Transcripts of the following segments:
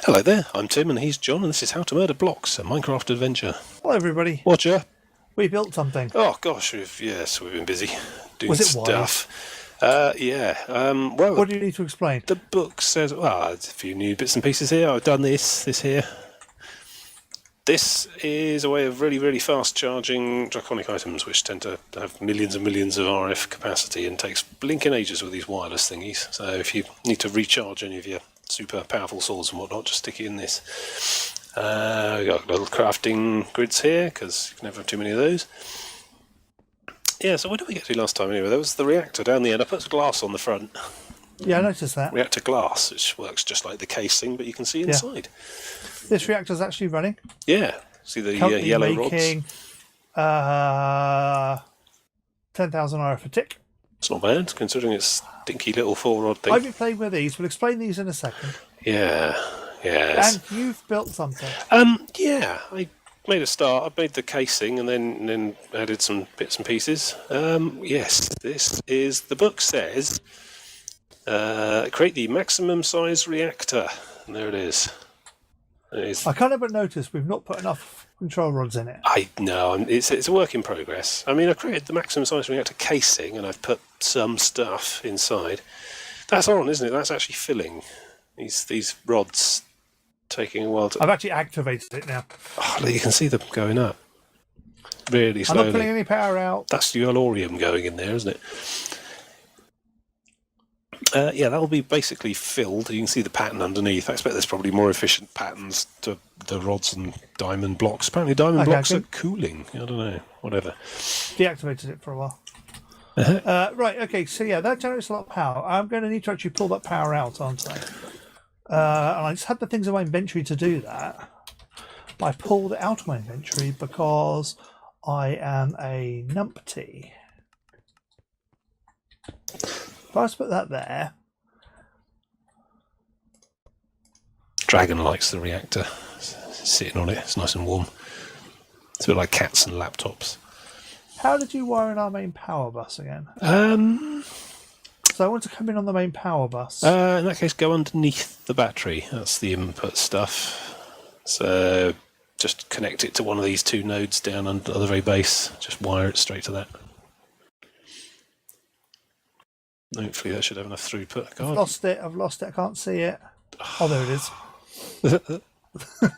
Hello there, I'm Tim and he's John and this is How to Murder Blocks, a Minecraft adventure. Hello everybody. Watcher. We built something. Oh gosh, we've been busy doing Was it stuff. Yeah. Well, what do you need to explain? The book says, well, there's a few new bits and pieces here. I've done this here. This is a way of really, really fast charging draconic items, which tend to have millions and millions of RF capacity and takes blinking ages with these wireless thingies. So if you need to recharge any of your super powerful swords and whatnot, just stick it in this. We've got little crafting grids here, because you can never have too many of those. Yeah, so where did we get to last time anyway? There was the reactor down the end. I put glass on the front. Yeah, I noticed that. Reactor glass, which works just like the casing, but you can see inside. Yeah. This reactor's actually running. Yeah, see the yellow making, rods? 10,000 RF a tick. It's not bad, considering it's stinky little 4-rod thing. I've been playing with these. We'll explain these in a second. Yeah, yes. And you've built something. Yeah, I made a start. I made the casing and then added some bits and pieces. Yes, this is, the book says, create the maximum size reactor. And there it is. I can't help but notice we've not put enough control rods in it. I know, it's a work in progress. I mean, I created the maximum size reactor casing and I've put some stuff inside. That's on, isn't it? That's actually filling. These rods taking a while to... I've actually activated it now. Oh, you can see them going up. Really slowly. I'm not putting any power out. That's the Allorium going in there, isn't it? Yeah, that'll be basically filled. You can see the pattern underneath. I expect there's probably more efficient patterns to the rods and diamond blocks. Apparently diamond blocks are cooling. I don't know. Whatever. Deactivated it for a while. Right, okay, so yeah, that generates a lot of power. I'm going to need to actually pull that power out, aren't I? And I just had the things in my inventory to do that. I pulled it out of my inventory because I am a numpty. If I just put that there. Dragon likes the reactor. Sitting on it, it's nice and warm. It's a bit like cats and laptops. How did you wire in our main power bus again? So I want to come in on the main power bus. In that case, go underneath the battery. That's the input stuff. So just connect it to one of these two nodes down under the very base. Just wire it straight to that. Hopefully that should have enough throughput. I've lost it. I can't see it. Oh, there it is.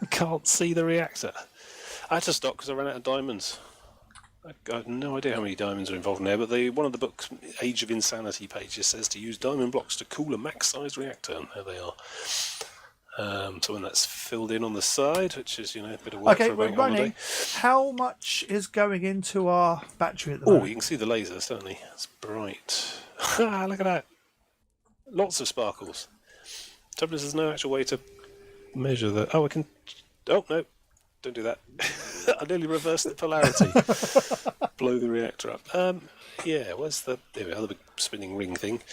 Can't see the reactor. I had to stop because I ran out of diamonds. I have no idea how many diamonds are involved in there, but one of the book's Age of Insanity pages says to use diamond blocks to cool a max-sized reactor, and there they are. So when that's filled in on the side, which is, a bit of work for a bank holiday. How much is going into our battery at the moment? Oh, you can see the laser, certainly. It's bright. Look at that. Lots of sparkles. Trouble is, there's no actual way to measure that. Oh, I can... Oh, no. Don't do that. I nearly reversed the polarity. Blow the reactor up. Yeah, where's the... There we are, the big spinning ring thing.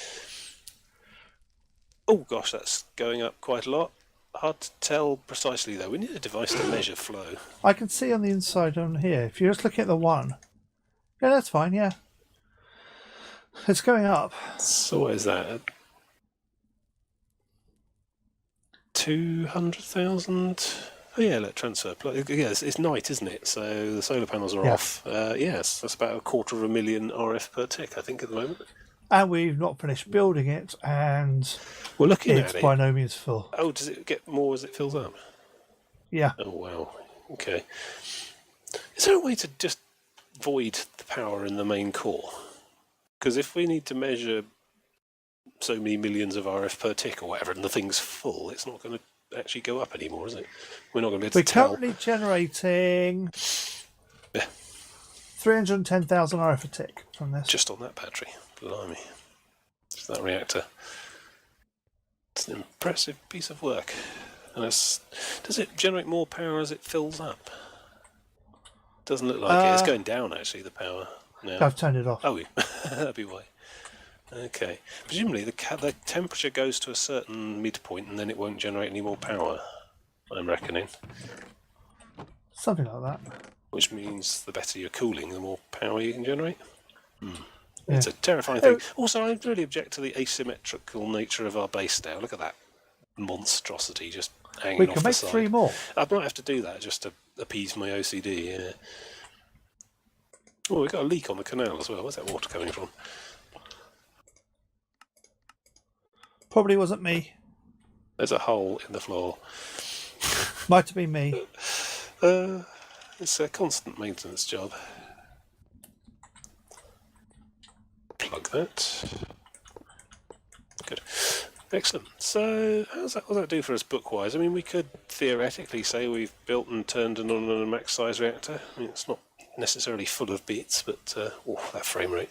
Oh, gosh, that's going up quite a lot. Hard to tell precisely, though. We need a device to measure flow. I can see on the inside on here. If you're just looking at the one. Yeah, that's fine, yeah. It's going up. So what is that? 200,000? Oh yeah, let transfer. Yeah, it's night, isn't it? So the solar panels are off. Yes, that's about 250,000 RF per tick, I think, at the moment. And we've not finished building it, and we're looking it's by no means full. Oh, does it get more as it fills up? Yeah. Oh wow. Okay. Is there a way to just void the power in the main core? Because if we need to measure so many millions of RF per tick or whatever, and the thing's full, it's not going to actually go up anymore, is it? We're not going to be able to tell. We're currently generating 310,000 RF a tick from this. Just on that battery. Blimey. It's that reactor. It's an impressive piece of work. And does it generate more power as it fills up? Doesn't look like it. It's going down, actually, the power. No. I've turned it off. Oh, that'd be why. Okay. Presumably the temperature goes to a certain midpoint and then it won't generate any more power, I'm reckoning. Something like that. Which means the better you're cooling, the more power you can generate. Yeah. It's a terrifying thing. Also, I really object to the asymmetrical nature of our base now. Look at that monstrosity just hanging We off can the make side. 3 more. I might have to do that just to appease my OCD. Yeah. Oh, we've got a leak on the canal as well. Where's that water coming from? Probably wasn't me. There's a hole in the floor. Might have been me. It's a constant maintenance job. Plug that. Good. Excellent. So, what does that do for us book-wise? I mean, we could theoretically say we've built and turned on a max-size reactor. I mean, it's not necessarily full of bits, but that frame rate.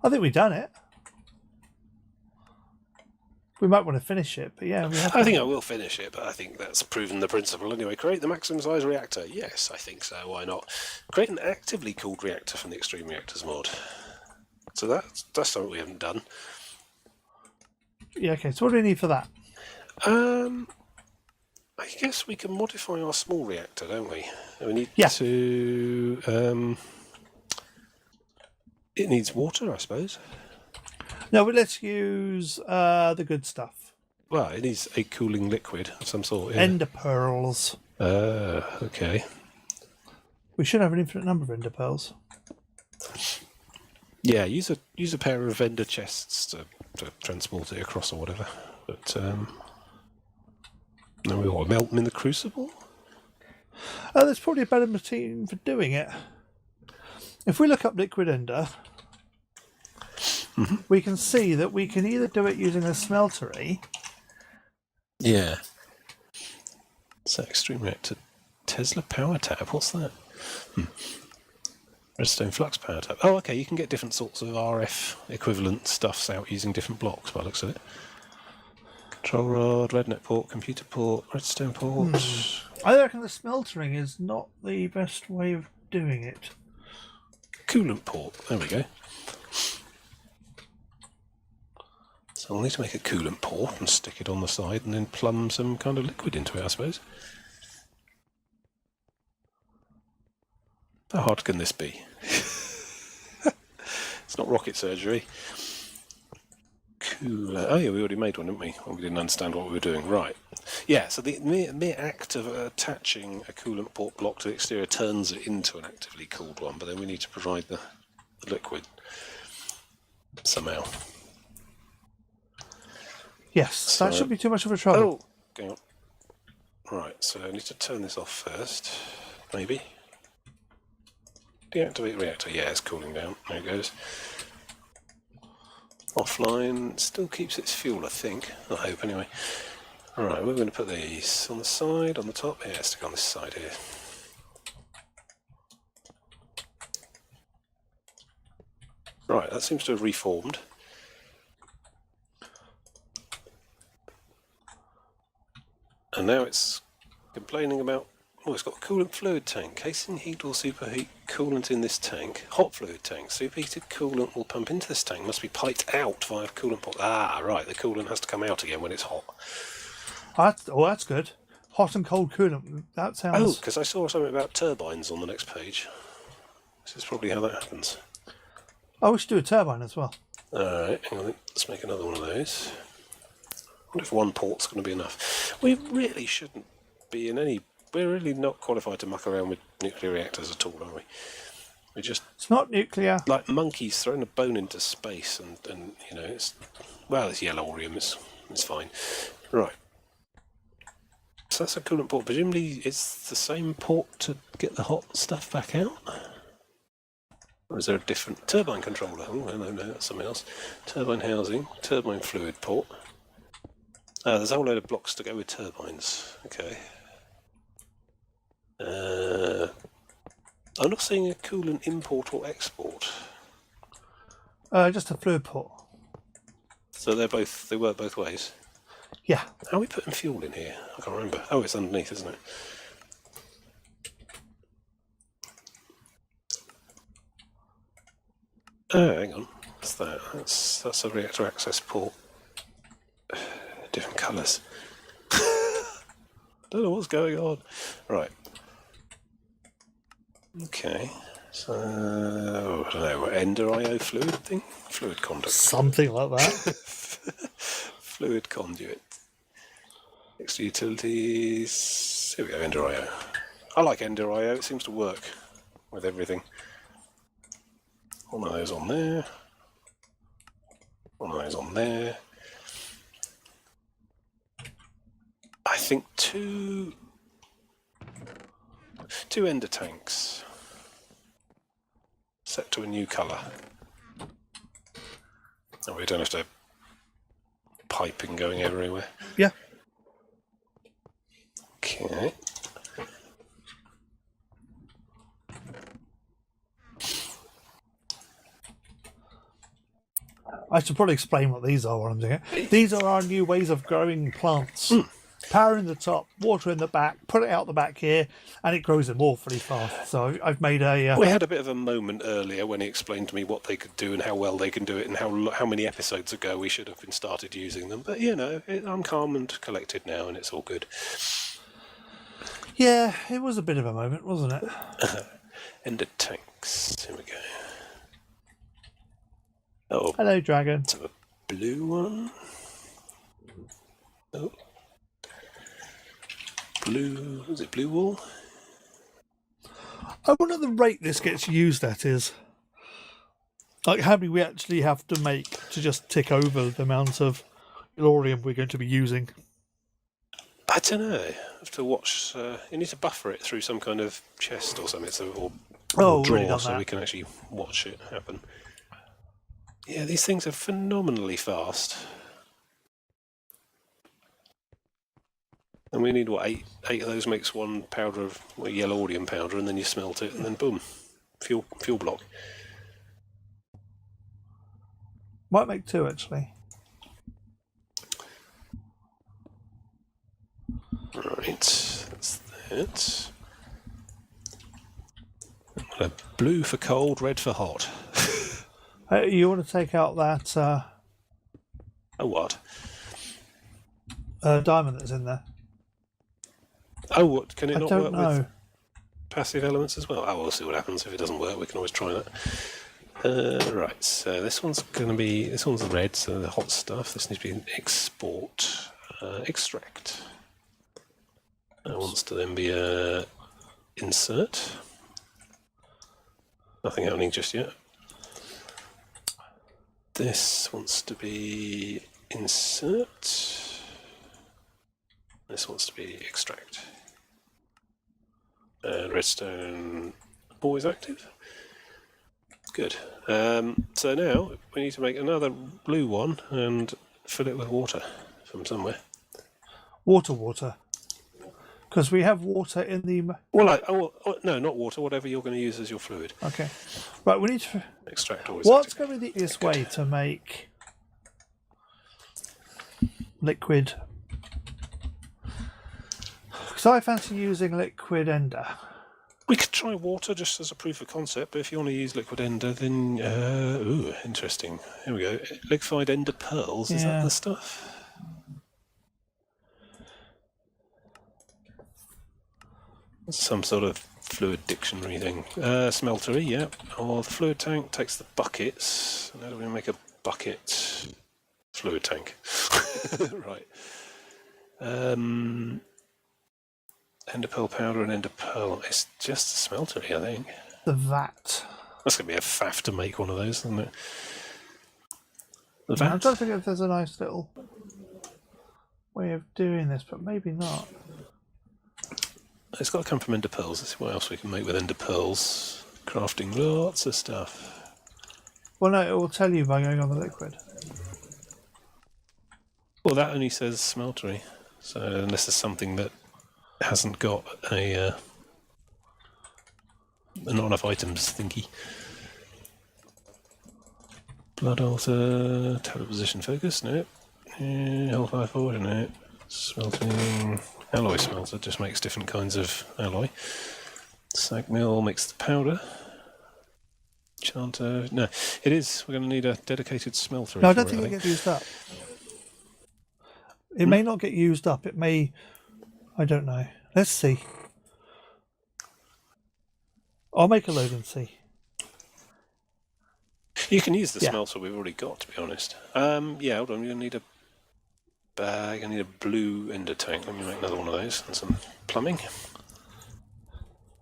I think we've done it. We might want to finish it, but yeah, we have. I think I will finish it, but I think that's proven the principle anyway. Create the maximum size reactor. Yes, I think so. Why not? Create an actively cooled reactor from the Extreme Reactors mod. So that's something we haven't done. Yeah, okay. So what do we need for that? I guess we can modify our small reactor, don't we? We need Yeah. to... it needs water, I suppose. No, but let's use the good stuff. Well, it needs a cooling liquid of some sort. Yeah. Ender pearls. Okay. We should have an infinite number of ender pearls. Yeah, use a pair of vendor chests to transport it across or whatever. But then we want to melt them in the crucible. There's probably a better machine for doing it. If we look up liquid ender, we can see that we can either do it using a smeltery. Yeah. So Extreme Reactor Tesla power tap. What's that? Redstone flux power tap. Oh, okay. You can get different sorts of RF equivalent stuffs out using different blocks by the looks of it. Control rod, rednet port, computer port, redstone port. I reckon the smeltering is not the best way of doing it. Coolant port. There we go. So we'll need to make a coolant port and stick it on the side and then plumb some kind of liquid into it, I suppose. How hard can this be? It's not rocket surgery. Cooler. Oh yeah, we already made one, didn't we? When we didn't understand what we were doing. Right. Yeah, so the mere act of attaching a coolant port block to the exterior turns it into an actively cooled one, but then we need to provide the liquid somehow. Yes, that shouldn't be too much of a trouble. Oh, hang on. Right, so I need to turn this off first, maybe. Deactivate reactor. Yeah, it's cooling down. There it goes. Offline. Still keeps its fuel, I think. I hope, anyway. Alright, we're going to put these on the side, on the top. Yeah, stick on this side here. Right, that seems to have reformed. And now it's complaining about... Oh, it's got a coolant fluid tank. Casing heat will superheat coolant in this tank. Hot fluid tank. Superheated coolant will pump into this tank. Must be piped out via coolant port. Ah, right. The coolant has to come out again when it's hot. That's good. Hot and cold coolant. That sounds... Oh, because I saw something about turbines on the next page. This is probably how that happens. Oh, we should do a turbine as well. Alright, hang on. Let's make another one of those. I wonder if one port's going to be enough. We really shouldn't be in any... We're really not qualified to muck around with nuclear reactors at all, are we? We're just... It's not nuclear. Like monkeys throwing a bone into space and you know, it's... Well, it's yellowrium, it's fine. Right. So that's a coolant port. Presumably it's the same port to get the hot stuff back out? Or is there a different... Turbine controller. Oh, no, that's something else. Turbine housing, turbine fluid port. There's a whole load of blocks to go with turbines. Okay. I'm not seeing a coolant import or export. Just a fluid port. So they work both ways? Yeah. How are we putting fuel in here? I can't remember. Oh, it's underneath, isn't it? Oh, hang on. What's that? That's a reactor access port. Different colours. Don't know what's going on. Right. Okay. So, I don't know, Ender IO fluid thing? Fluid conduct. Something like that. Fluid conduit. Extra utilities. Here we go, Ender.io. I like Ender.io, it seems to work with everything. One of those on there. One of those on there. I think two ender tanks set to a new colour. And we don't have to piping going everywhere. Yeah. Okay. I should probably explain what these are while I'm doing it. These are our new ways of growing plants. Power in the top, water in the back, put it out the back here, and it grows them awfully fast. So I've made a... We had a bit of a moment earlier when he explained to me what they could do and how well they can do it and how many episodes ago we should have been started using them. But, you know, I'm calm and collected now and it's all good. Yeah, it was a bit of a moment, wasn't it? Ender tanks. Here we go. Oh, Hello, dragon. it's a blue one. Oh. Blue, is it blue wool? I wonder the rate this gets used at is. Like, how many we actually have to make to just tick over the amount of Ilorium we're going to be using. I don't know. I have to watch. You need to buffer it through some kind of chest or something, or drawer, really done so that. we can actually watch it happen. Yeah, these things are phenomenally fast. And we need, what, eight of those makes one powder of yellowodium powder, and then you smelt it, and then boom, fuel block. Might make two, actually. Right, that's that. A blue for cold, red for hot. You want to take out that Oh, what? diamond that's in there? Oh, what? Can it I not don't work know. with passive elements as well? Oh, we'll see what happens. If it doesn't work, we can always try that. Right, so this one's the red, so the hot stuff. This needs to be an export, extract. That wants to then be a insert. Nothing happening just yet. This wants to be insert. This wants to be extract. Redstone always active. Good. So now we need to make another blue one and fill it with water from somewhere. Water. Because we have water in the... Well, no, not water. Whatever you're going to use as your fluid. Okay. Right, we need to... Extract always. What's active. going to be the easiest way to make liquid? Because I fancy using liquid ender. We could try water just as a proof of concept, but if you want to use liquid ender, then ooh, interesting. Here we go. Liquefied ender pearls. Is that the stuff? Some sort of fluid dictionary thing. Smeltery, yeah. Or the fluid tank takes the buckets. How do we make a bucket fluid tank? Right. Ender pearl powder and ender pearl. It's just a smeltery, I think. The vat. That's going to be a faff to make one of those, isn't it? The I'm vat? trying to think if there's a nice little way of doing this, but maybe not. It's got to come from ender pearls. Let's see what else we can make with ender pearls. Crafting lots of stuff. Well, no, it will tell you by going on the liquid. Well, that only says smeltery. So unless there's something that hasn't got a not enough items thingy. Blood altar, tablet position focus, no. Hellfire forward, no. Smelting, alloy smelter just makes different kinds of alloy. Sag mill makes the powder. Chanter, no. It is, we're going to need a dedicated smelter. No, I don't think it gets used up. It may not get used up. It may... I don't know. Let's see. I'll make a load and see. You can use the smelter we've already got, to be honest. Yeah, hold on, you're going to need a bag. I need a blue ender tank. Let me make another one of those and some plumbing.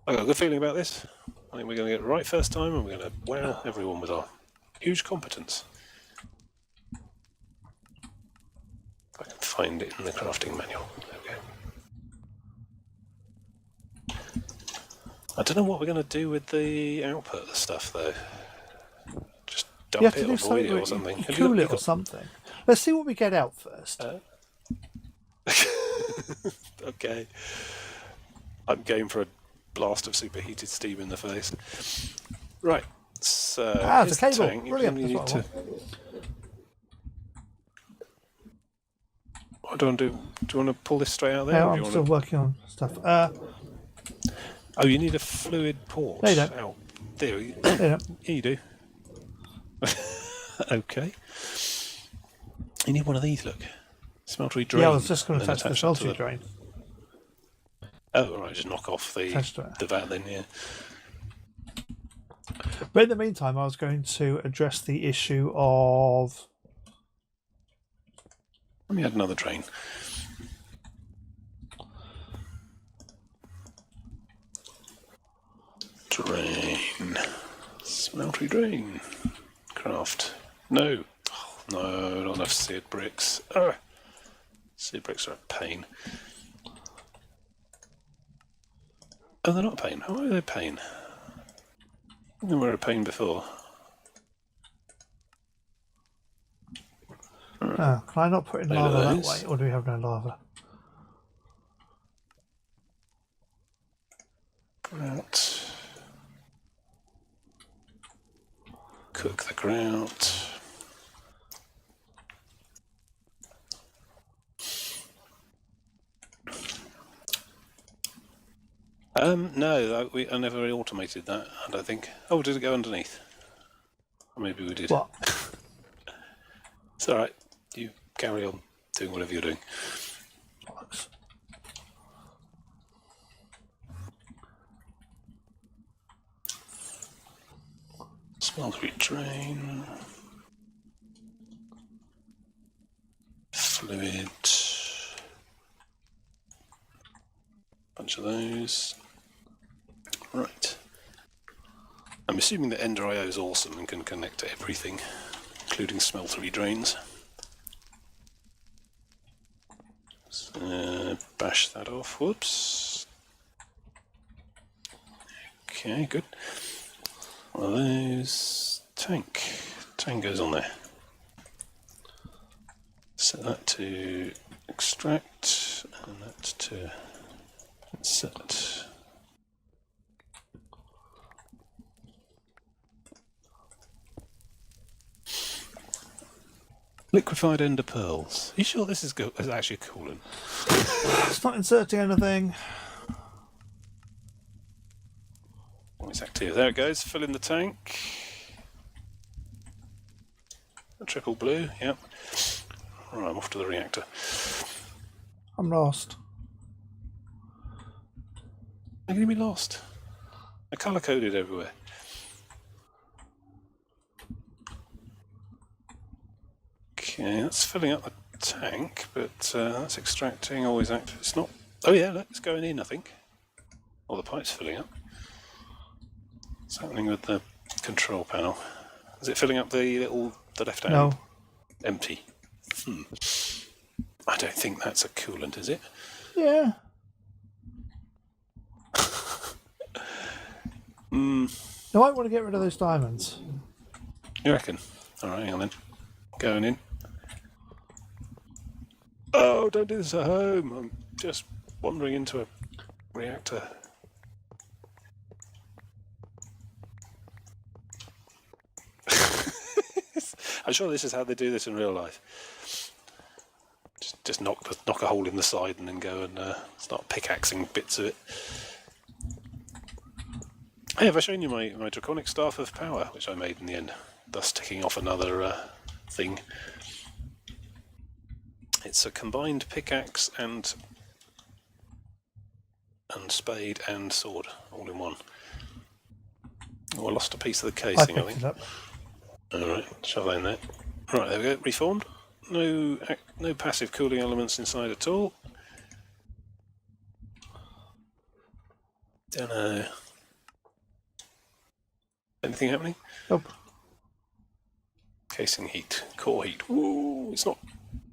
I got a good feeling about this. I think we're going to get it right first time, and we're going to wow everyone with our huge competence. If I can find it in the crafting manual. There we go. I don't know what we're going to do with the output of the stuff, though. Just dump it or void it or something. Cool it or something. Let's see what we get out first. Okay. I'm game for a blast of superheated steam in the face. Right. So it's a cable. Tank. Brilliant. You need to... What do you want to do? Do you want to pull this straight out there? Yeah, I'm still working on stuff. Oh, you need a fluid port. No, you don't. Out. There you go. Yeah, you do. Okay. You need one of these, look. Smeltery drain. Yeah, I was just going to attach the smeltery drain. Oh, right, just knock off the vat then, yeah. But in the meantime, I was going to address the issue of... Let me add another drain. Drain. Smeltery drain. Craft. No. Oh, no, not enough seared bricks. Oh. Seared bricks are a pain. Oh, they're not a pain. Why are they a pain? They were a pain before. Oh, can I not put in lava that way, or do we have no lava? Grout. Cook the grout. No, I never automated that, I don't think. Oh, did it go underneath? Or maybe we did. What? It's alright. You carry on doing whatever you're doing. Thanks. Smeltery drain. Fluid. Bunch of those. Right. I'm assuming that Ender IO is awesome and can connect to everything, including smeltery drains. So, bash that off. Whoops. Okay, good. One of those. Tank. Tank goes on there. Set that to extract, and that to set. Liquefied ender pearls. Are you sure this is actually a coolant? It's not inserting anything. It's active. There it goes. Fill in the tank. A triple blue. Yep. Right, I'm off to the reactor. I'm lost. How can you be lost? They're colour coded everywhere. Okay, that's filling up the tank, but that's extracting, always active. It's not. Oh yeah, look, it's going in, I think. Or the pipe's filling up. What's happening with the control panel? Is it filling up the left hand? No. Empty. I don't think that's a coolant, is it? Yeah. I might want to get rid of those diamonds. You reckon? Alright, hang on then. Going in. Oh, don't do this at home. I'm just wandering into a reactor. I'm sure this is how they do this in real life. Just knock a hole in the side and then go and start pickaxing bits of it. Hey, have I shown you my draconic staff of power, which I made in the end, thus ticking off another thing. It's a combined pickaxe and spade and sword, all in one. Oh, I lost a piece of the casing, I think. It up. Alright, shove that in there. Right, there we go, reformed. No No passive cooling elements inside at all. Don't know. Anything happening? Nope. Casing heat, core heat. Ooh, it's not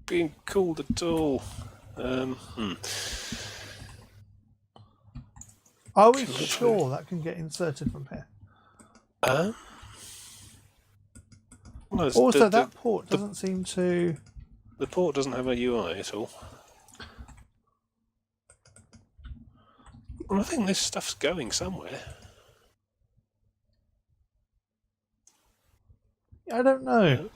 being cooled at all. Are we sure that can get inserted from here? No, Also, that port doesn't seem to... The port doesn't have a UI at all. Well, I think this stuff's going somewhere. I don't know.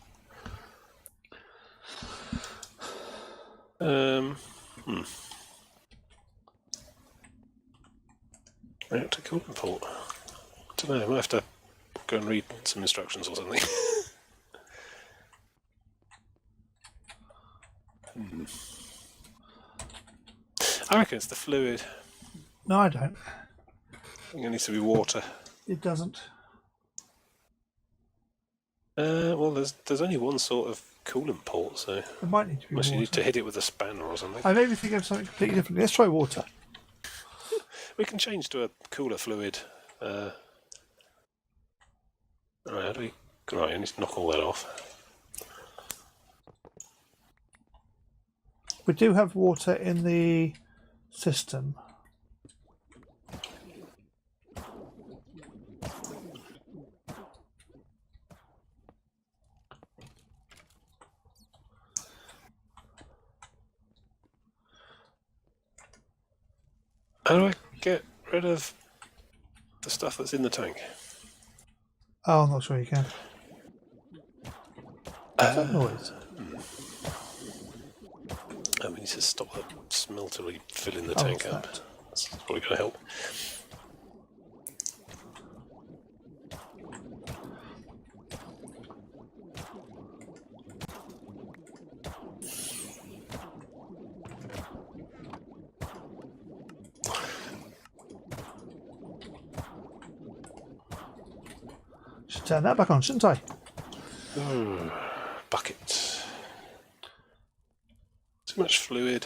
Reactor coolant port. I don't know, I might have to go and read some instructions or something. I reckon it's the fluid. No, I don't. I think it needs to be water. It doesn't. Well, there's only one sort of coolant port, so It might need to be unless water. you need to hit it with a spanner or something. I maybe think of something completely different. Let's try water. We can change to a cooler fluid. Alright, how do we... Right, I need to knock all that off. We do have water in the system. How do I get rid of the stuff that's in the tank? Oh, I'm not sure you can. What's that noise? Oh, we need to stop the smelter filling the Oh, tank what's up. that? That's probably going to help. Should turn that back on, shouldn't I? Bucket. Too much fluid.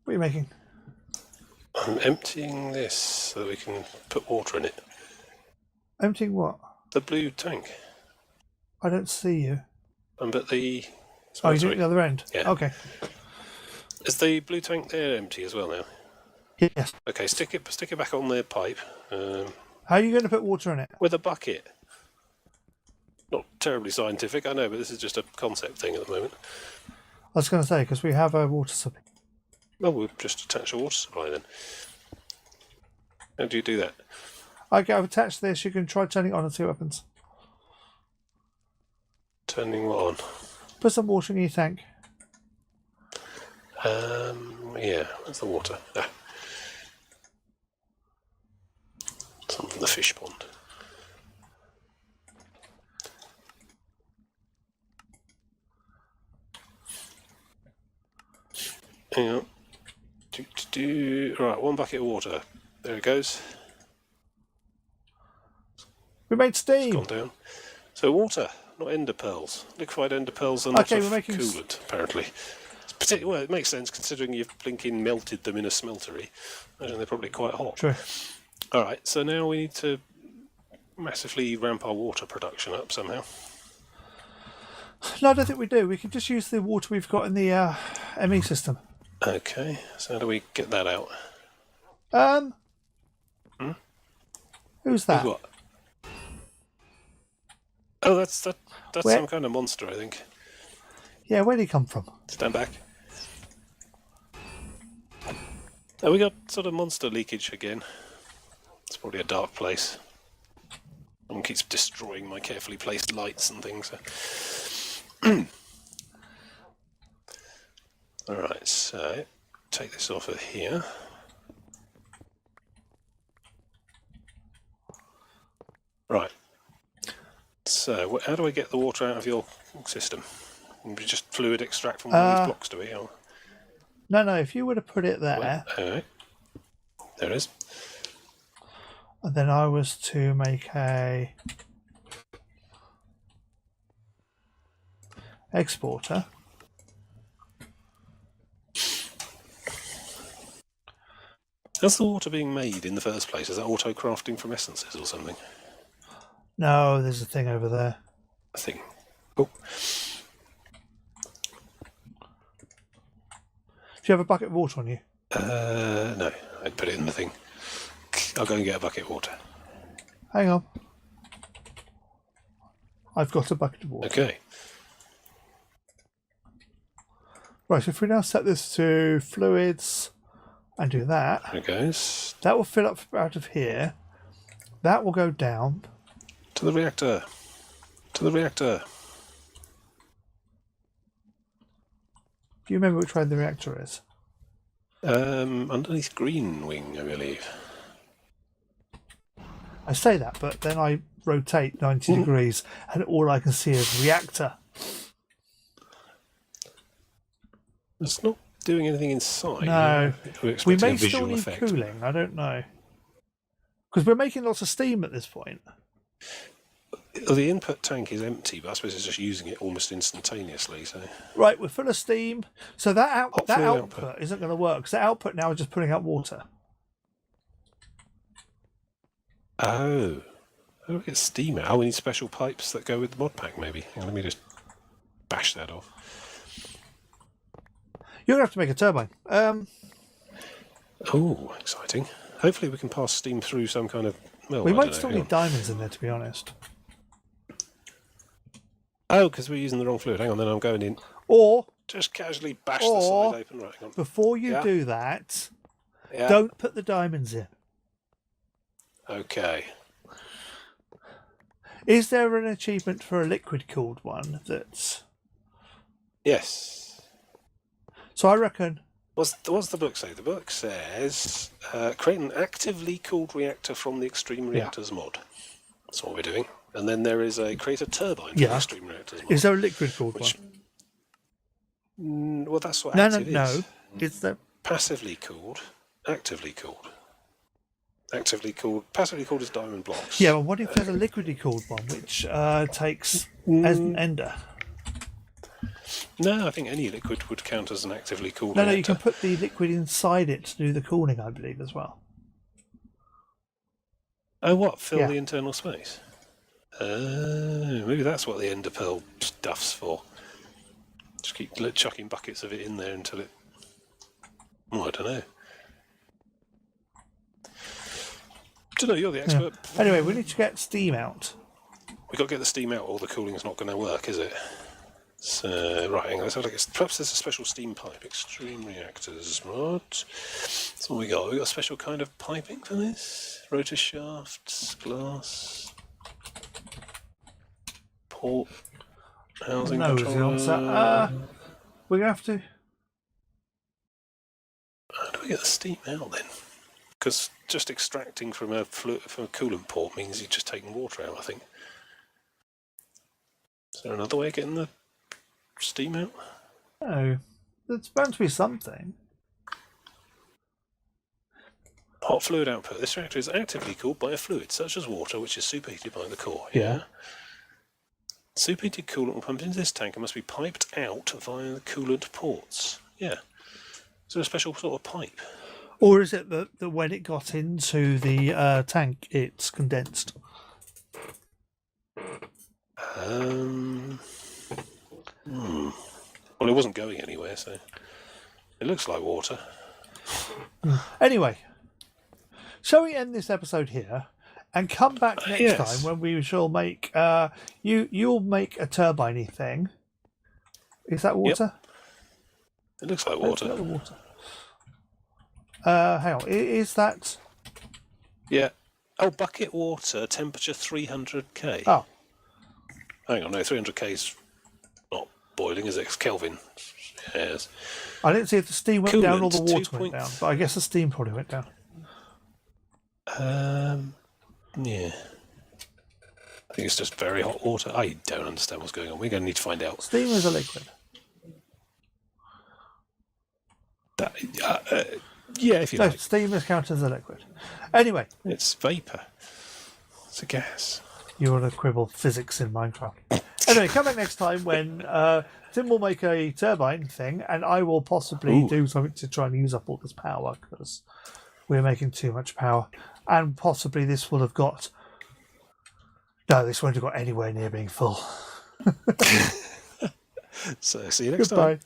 What are you making? I'm emptying this so that we can put water in it. Emptying what? The blue tank. I don't see you. But the... Oh, you do it at the other end? Yeah. Okay. Is the blue tank there empty as well now? Yes. Okay, stick it back on the pipe. How are you going to put water in it? With a bucket. Not terribly scientific, I know, but this is just a concept thing at the moment. I was going to say, because we have a water supply. Well, we'll just attach a water supply then. How do you do that? Okay, I've attached this. You can try turning it on and see what happens. Turning what on? Put some water in your tank. Yeah, where's the water? Ah. Some from the fish pond. Hang on. Right, one bucket of water. There it goes. We made steam. It's gone down. So water, not ender pearls. Liquefied ender pearls are not Okay, of we're making coolant, apparently. Well, it makes sense considering you've blinking melted them in a smeltery. I imagine they're probably quite hot. True. Alright, so now we need to massively ramp our water production up somehow. No, I don't think we do. We can just use the water we've got in the ME system. Okay, so how do we get that out? Who's that? Who's what? Oh, that's Where? some kind of monster, I think. Yeah, where'd he come from? Stand back. Oh, we got sort of monster leakage again. It's probably a dark place. Someone keeps destroying my carefully placed lights and things. So. Alright, so take this off of here. Right. So, how do I get the water out of your system? We just fluid extract from one of these blocks, do we? Or... No, if you were to put it there, All right. There it is. and then I was to make a exporter. How's the water being made in the first place? Is that auto-crafting from essences or something? No, there's a thing over there. I think. Oh, Do you have a bucket of water on you? no. I'd put it in the thing. I'll go and get a bucket of water. Hang on. I've got a bucket of water. Okay. Right, so if we now set this to fluids and do that, There it goes. that will fill up out of here. That will go down. To the reactor. To the reactor. Do you remember which way the reactor is? Underneath green wing, I believe. I say that, but then I rotate 90 degrees and all I can see is reactor. It's not doing anything inside. No. We're We expecting may a still visual need effect. cooling, I don't know. Because we're making lots of steam at this point. The input tank is empty, but I suppose it's just using it almost instantaneously. So Right, we're full of steam. So that Hot that fluid output isn't going to work, because that output now is just putting out water. oh, how do we get steam out? Oh, we need special pipes that go with the mod pack, maybe. Hang on, let me just bash that off. You're going to have to make a turbine. Oh, exciting! Hopefully, we can pass steam through some kind of. Well, We I might don't know, still hang need on. diamonds in there, to be honest. Oh, because we're using the wrong fluid. Hang on, then I'm going in. Or, Just casually bash the Or- side open. Right, hang on. before you Yeah. do that, Yeah. don't put the diamonds in. Okay. Is there an achievement for a liquid-cooled one that's... Yes. So I reckon... What's the book say? The book says create an actively cooled reactor from the Extreme Reactors mod. That's what we're doing. And then there is a create a turbine from the Yeah. Extreme Reactors mod. Is there a liquid-cooled Which- one? Well, that's what No, active is. no. Is there... Passively cooled, actively cooled. Actively cooled. Passively cooled is diamond blocks. Yeah, but what if there's a liquidy cooled one, which takes as an ender? No, I think any liquid would count as an actively cooled No, reactor. you can put the liquid inside it to do the cooling, I believe, as well. Oh, what? Fill Yeah. the internal space? Maybe that's what the ender pearl stuff's for. Just keep chucking buckets of it in there until it... Oh, I don't know. Don't know, you're the expert. Anyway, we need to get steam out. We've got to get the steam out or the cooling's not going to work, is it? So, right, hang on, let's have a look. Perhaps there's a special steam pipe. Extreme reactors mod. That's what we got. We got a special kind of piping for this. Rotor shafts, glass, port, housing No is the controller. answer. We're going to have to... How do we get the steam out then? Because just extracting from a coolant port means you're just taking water out, I think. Is there another way of getting the steam out? No. There's bound to be something. Hot fluid output. This reactor is actively cooled by a fluid, such as water, which is superheated by the core. Yeah. Superheated coolant will pump into this tank and must be piped out via the coolant ports. Yeah. Is there a special sort of pipe? Or is it that when it got into the tank, it's condensed? Well, it wasn't going anywhere, so it looks like water. Anyway, shall we end this episode here and come back next Yes. time when we shall make you'll make a turbine thing. Is that water? It looks like Let's water. get the water. Hang on, is that... Yeah. Oh, bucket water, temperature 300k. Oh, Hang on, no, 300k is not boiling, is it? It's Kelvin. Yes. I didn't see if the steam went down or the Coolant, water went down, but I guess the steam probably went down. Yeah. I think it's just very hot water. I don't understand what's going on. We're going to need to find out. Steam is a liquid. Yeah, if you No, like. steam is counted as a liquid. Anyway, It's vapour. It's a gas. you want to quibble physics in Minecraft. Anyway, come back next time when Tim will make a turbine thing, and I will possibly do something to try and use up all this power because we're making too much power. And possibly this will have got. No, this won't have got anywhere near being full. So see you next time. Goodbye.